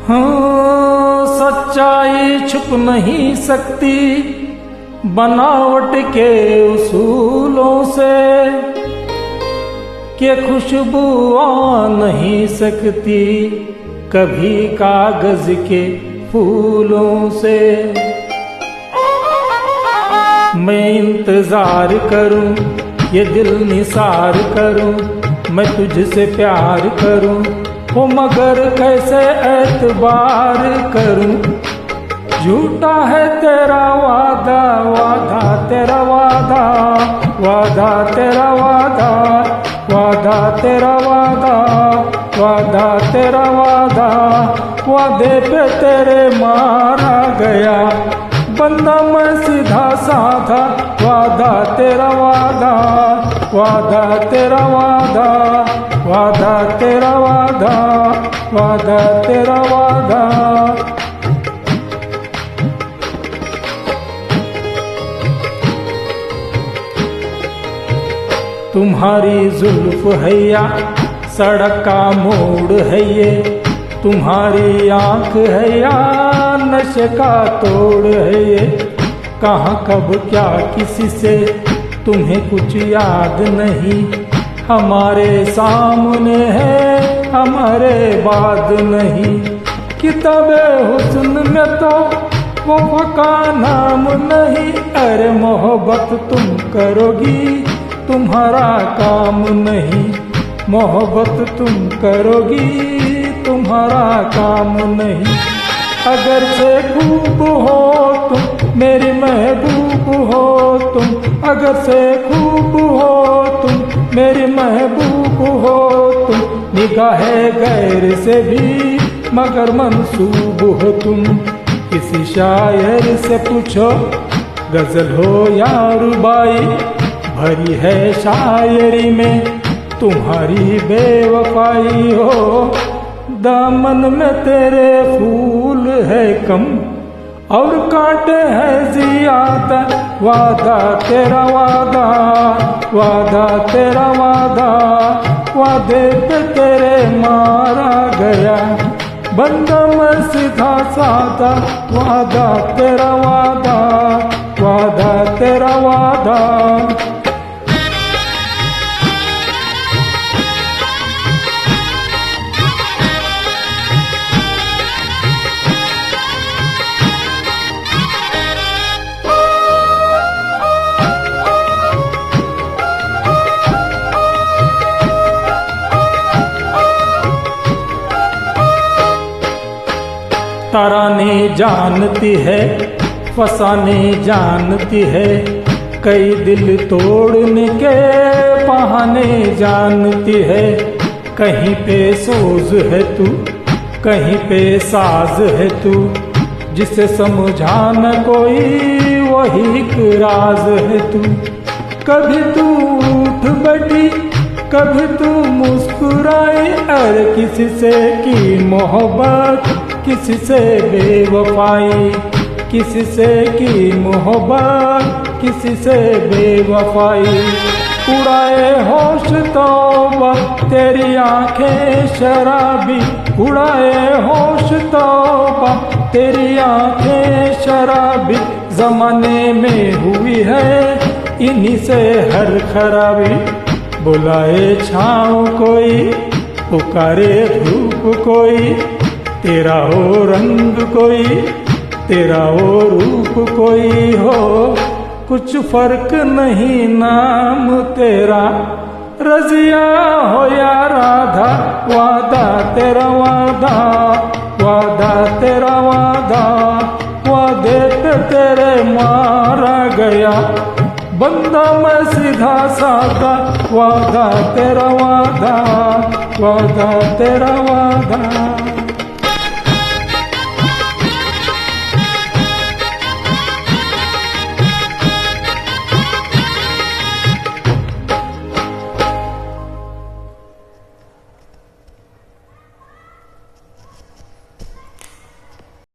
हाँ, सच्चाई छुप नहीं सकती बनावट के उसूलों से, कि खुशबू आ नहीं सकती कभी कागज के फूलों से। मैं इंतजार करूं, ये दिल निसार करूं, मैं तुझसे प्यार करूं, ओ मगर कैसे एतबार करूं। झूठा है तेरा वादा, वादा तेरा वादा, वादा तेरा वादा, वादा तेरा वादा, वादा तेरा वादा, वादे पे तेरे मारा गया बंदा मैं सीधा साधा। वादा तेरा वादा, वादा तेरा वादा, वादा तेरा वादा, वादा तेरा वादा। तुम्हारी जुल्फ है या सड़क का मोड़ है ये, तुम्हारी आंख है या नशे का तोड़ है ये। कहाँ कब क्या किसी से तुम्हें कुछ याद नहीं, हमारे सामने है हमारे बाद नहीं। किताबे हुस्न में तो वफा का नाम नहीं, अरे मोहब्बत तुम करोगी तुम्हारा काम नहीं, मोहब्बत तुम करोगी तुम्हारा काम नहीं। अगर से खूब हो तुम मेरी महबूब हो तुम, अगर से खूब हो तुम मेरी महबूब हो तुम, निगाहे गैर से भी मगर मंसूब हो तुम। किसी शायर से पूछो गजल हो या रुबाई, भरी है शायरी में तुम्हारी बेवफाई हो। दामन में तेरे फूल है कम और कांटे हैं ज्यादा, वादा तेरा वादा, वादा तेरा वादा, वादे पे तेरे मारा गया बंदा मैं सीधा साधा। वादा तेरा वादा, वादा तेरा वादा। तराने जानती है फसाने जानती है, कई दिल तोड़ने के बहाने जानती है। कहीं पे सोज है तू, कहीं पे साज है तू, जिसे समझाना कोई वही एक राज है तू। कभी तू उठ बैठी कभी तू मुस्कुराए, अरे किसी से की मोहब्बत किसी से बेवफाई, किसी से की मोहब्बत किसी से बेवफाई। उड़ाए होश तौबा तेरी आंखें शराबी, उड़ाए होश तौबा तेरी आंखें शराबी। जमाने में हुई है इन्हीं से हर खराबी, बुलाए छाँव कोई पुकारे धूप कोई, तेरा हो रंग कोई तेरा हो रूप कोई हो। कुछ फर्क नहीं नाम तेरा रजिया हो या राधा। वादा तेरा वादा, वादा तेरा वादा, वादे पे तेरे मारा गया बंदा मैं सीधा साधा। वादा तेरा वादा, वादा तेरा वादा।